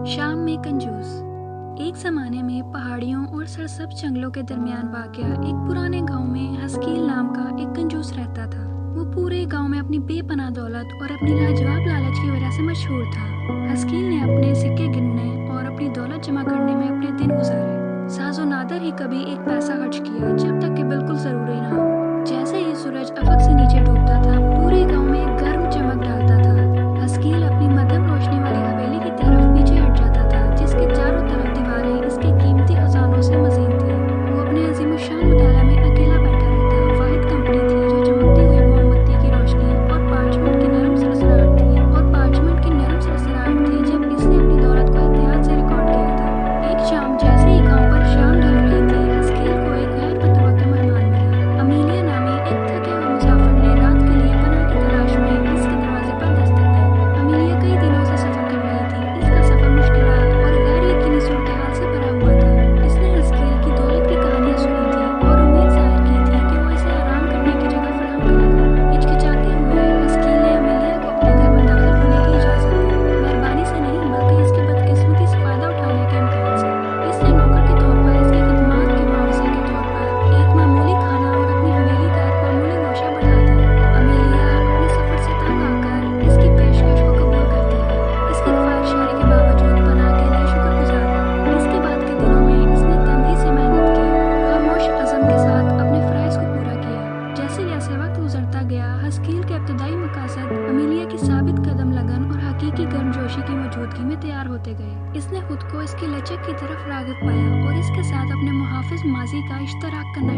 शाम में कंजूस। एक ज़माने में पहाड़ियों और सरसब्ज जंगलों के दरमियान वाक़या एक पुराने गांव में हस्कील नाम का एक कंजूस रहता था। वो पूरे गांव में अपनी बेपनाह दौलत और अपनी लाजवाब लालच की वजह से मशहूर था। हस्कील ने अपने सिक्के गिनने और अपनी दौलत जमा करने में अपने दिन गुजारे। साजो नादर ही कभी एक पैसा खर्च किया जब तक कि बिल्कुल ज़रूरी ना हो। जैसे ही सूरज अफक से नीचे डूबता था, पूरे गाँव में एक गर्म चमक डालता था। हस्कील अपनी मध्यम रोशनी वाली हवेली की तरफ पीछे हट जाता था, जिसके चारों तरफ दीवारें इसके कीमती खजानों से मज़ीद थी। वो अपने अजीमुशान मुताला में अकेला बैठा रहता। वाहिद कंपनी थी जो चमकती हुई मोमबत्ती की रोशनी और पार्चमेंट की नरम सरसराहट थी जब इसने अपनी दौलत को एहतियात से रिकॉर्ड किया था। एक शाम जैसे ही गांव पर शाम ढल रही थी, हस्कील को एक गैर मुतवक्का मेहमान मिला। अमीलिया नामी एक थके हुए मुसाफिर ने रात के लिए पनाह की तलाश में इसके दरवाजे पर दस्तक दी। अमीलिया कई दिनों से सफर कर रही थी। इसका सफर मुश्किलात और गैर यकीनी सूरत-ए-हाल से भरा हुआ था। इसने हस्कील की दौलत की कहानियां सुनी थी और उम्मीद जाहिर की थी कि वो इसे आराम करने की जगह फराहम करेगा। हिचकिचाते हुए हस्कील ने अमीलिया को अपने घर में दाखिल होने की इजाजत दी। मेहरबानी से नहीं, बल्कि इसकी बदकिस्मती से फायदा उठाने के इम्कान से। इसने नौकर के तौर पर इसकी खिदमत के मुआवजे के तौर पर एक मामूली खाना और अपनी हवेली का एक मामूली गोशा बढ़ा दिया। अमीलिया अपने सफर से तंग आकर इसकी पेशकश को कबूल करती है। इसकी ख्वाहिशगारी के बावजूद पनाह के लिए शुक्रगुजार है। इसके बाद के दिनों में इसने तंगी से मेहनत की, खामोश अज़म के साथ अपने फ़राइज़ को पूरा किया। जैसे जैसे वक्त गुजरता गया, हस्कील के इब्तदाई मकासद अमीलिया की साबित कदम लगन और हकीकी गर्मजोशी की मौजूदगी में तैयार होते गए। इसने खुद को इसकी लचक की तरफ राग़िब पाया और इसके साथ अपने मुहाफ़िज़ माजी का इश्तराक करना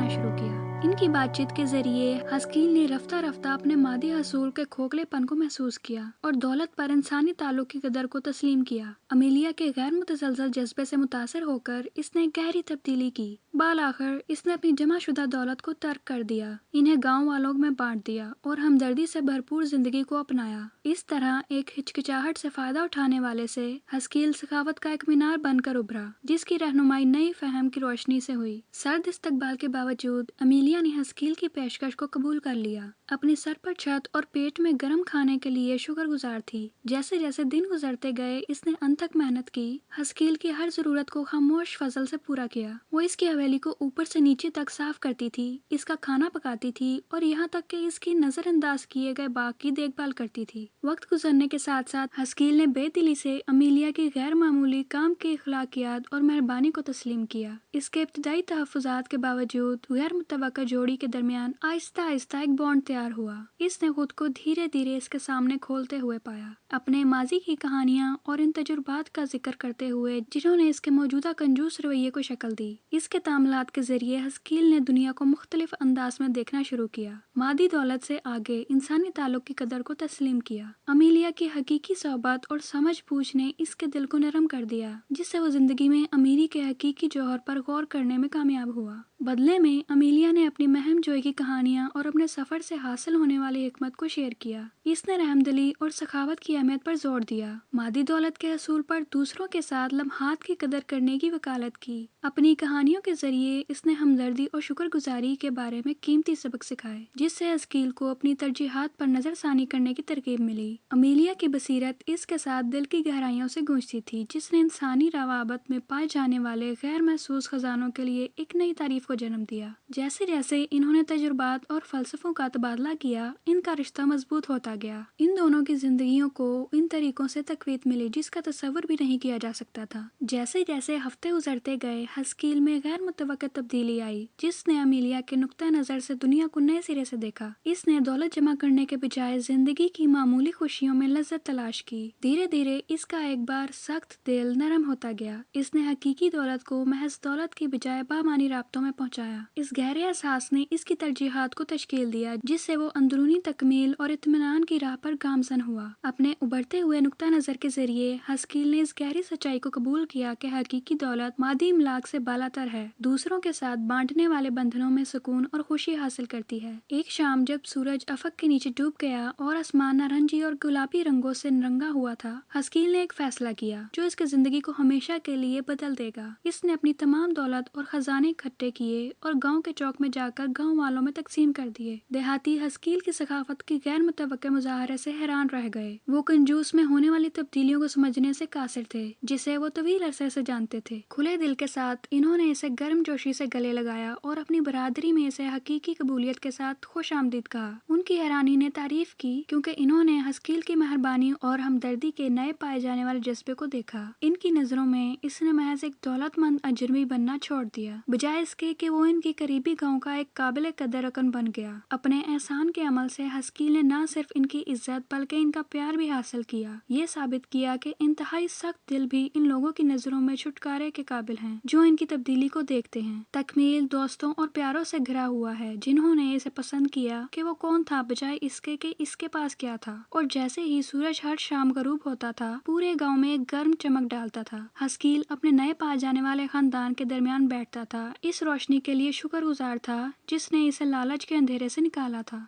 शुरू किया। इनकी बातचीत के जरिए हस्कील ने रफ्ता रफ्ता अपने मादी हसूल के खोखलेपन को महसूस किया और दौलत पर इंसानी ताल्लुक की कदर को तस्लीम किया। अमीलिया के गैर मुतसलसल जज्बे से मुतासर होकर इसने गहरी तब्दीली की। बाल आखिर इसने अपनी जमाशुदा दौलत को तर्क कर दिया, इन्हें गांव वालों में बांट दिया और हमदर्दी से भरपूर जिंदगी को अपनाया। इस तरह एक हिचकिचाहट से फायदा उठाने वाले से हस्कील सखावत का एक मीनार बनकर उभरा, जिसकी रहनुमाई नई फहम की रोशनी से हुई। सर्द इस्तकबाल के बावजूद अमीलिया ने हस्कील की पेशकश को कबूल कर लिया। अपने सर पर छत और पेट में गर्म खाने के लिए शुक्रगुजार थी। जैसे जैसे दिन गुजरते गए, इसने अनथक मेहनत की, हस्कील की हर जरूरत को खामोश फजल से पूरा किया। वो इसकी हवेली को ऊपर से नीचे तक साफ करती थी, इसका खाना पकाती थी और यहाँ तक कि इसकी नजरअंदाज किए गए बाग की देखभाल करती थी। वक्त गुजरने के साथ साथ हस्कील ने बेदिली से अमीलिया की गैर मामूली काम की अखलाकियात और मेहरबानी को तस्लीम किया। इसके इब्तदाई तहफ़्फ़ुज़ात के बावजूद गैर मुतवक्का जोड़ी के दरमियान आहिस्ता आहिस्ता एक बॉन्ड तैयार हुआ। इसने खुद को धीरे धीरे इसके सामने खोलते हुए पाया, अपने माजी की कहानियां और इन तजुर्बात का जिक्र करते हुए जिन्होंने इसके मौजूदा कंजूस रवैये को शक्ल दी। इसके तामलात के जरिए हस्कील ने दुनिया को मुख्तलिफ अंदाज में देखना शुरू किया, मादी दौलत से आगे इंसानी ताल्लुक की कदर को तस्लीम किया। अमीलिया की हकीकी सोहबत और समझ बूझ ने इसके दिल को नरम कर दिया, जिससे वो जिंदगी में अमीरी के हकीकी जौहर पर गौर करने में कामयाब हुआ। बदले में अमीलिया ने अपनी महम जोई की कहानियां और अपने सफर से हासिल होने वाली हिकमत को शेयर किया। इसने रहमदिली और सखावत की अहमियत पर जोर दिया, मादी दौलत के असूल पर दूसरों के साथ लम्हात की कदर करने की वकालत की। अपनी कहानियों के जरिए इसने हमदर्दी और शुक्रगुजारी के बारे में कीमती सबक सिखाए, जिससे हस्कील को अपनी तरजीहात पर नजरसानी करने की तरकीब मिली। अमीलिया की बसीरत इसके साथ दिल की गहराइयों से गूंजती थी, जिसने इंसानी रवाबत में पाए जाने वाले गैर महसूस खजानों के लिए एक नई तारीफ को जन्म दिया। जैसे जैसे इन्होंने तजुर्बात और फलसफों का तबादला किया, इनका रिश्ता मजबूत होता गया। इन दोनों की जिंदगियों को इन तरीकों से तकवीत मिली जिसका तस्वुर भी नहीं किया जा सकता था। जैसे जैसे हफ्ते गुजरते गए, हस्कील में गैर मुतवक्का तब्दीली आई, जिसने अमीलिया के नुक्ता नजर से दुनिया को नए सिरे से देखा। इसने दौलत जमा करने के बजाय जिंदगी की मामूली खुशियों में लज्जत तलाश की। धीरे धीरे इसका एक बार सख्त दिल नरम होता गया। इसने हकीकी दौलत को महज दौलत की बजाय बामानी राब्तों में पहुंचाया। इस गहरे एहसास ने इसकी तरजीहात को तश्कील दिया, जिससे वो अंदरूनी तकमील और इत्मीनान की राह पर गामजन हुआ। अपने उभरते हुए नुक्ता नजर के जरिए हस्कील ने इस गहरी सच्चाई को कबूल किया कि हकीकी दौलत मादी इमलाक से बालातर है, दूसरों के साथ बांटने वाले बंधनों में सुकून और खुशी हासिल करती है। एक शाम जब सूरज अफक के नीचे डूब गया और आसमान आसमान नारंगी और गुलाबी रंगों से रंगा हुआ था, हस्कील ने एक फैसला किया जो इसकी जिंदगी को हमेशा के लिए बदल देगा। इसने अपनी तमाम दौलत और खजाने इकट्ठे किए और गांव के चौक में जाकर गांव वालों में तकसीम कर दिए। देहाती हस्कील की सखाफत की गैर मुतवक्के मुजाहरे से हैरान रह गए। वो कंजूस में होने वाली तब्दीलियों को समझने से कासिर थे, जिसे वो तवील अरसे से जानते थे। खुले दिल के साथ इन्होंने इसे गर्मजोशी से गले लगाया और अपनी बरादरी में इसे हकीकी कबूलियत के साथ खुश आमदीद कहा। उनकी हैरानी ने तारीफ की क्योंकि इन्होंने हस्कील की मेहरबानी और हमदर्दी के नए पाए जाने वाले जज्बे को देखा। इनकी नजरों में इसने महज एक दौलतमंद अजनबी बनना छोड़ दिया, बजाय इसके कि वो इनकी करीबी गांव का एक काबिल कदर रकन बन गया। अपने एहसान के अमल से हस्कील ने न सिर्फ इनकी इज्जत बल्कि इनका प्यार भी हासिल किया। ये साबित किया कि इंतहाई सख्त दिल भी इन लोगों की नजरों में छुटकारे के काबिल हैं जो इनकी तब्दीली को देखते हैं। तकमील दोस्तों और प्यारों से घिरा हुआ है जिन्होंने इसे पसंद किया कि वो कौन था, बजाय इसके कि इसके पास क्या था। और जैसे ही सूरज हर शाम गरूब होता था, पूरे गांव में एक गर्म चमक डालता था। हस्कील अपने नए पाए जाने वाले खानदान के दरमियान बैठता था, इस रोशनी के लिए शुक्रगुजार था जिसने इसे लालच के अंधेरे से निकाला था।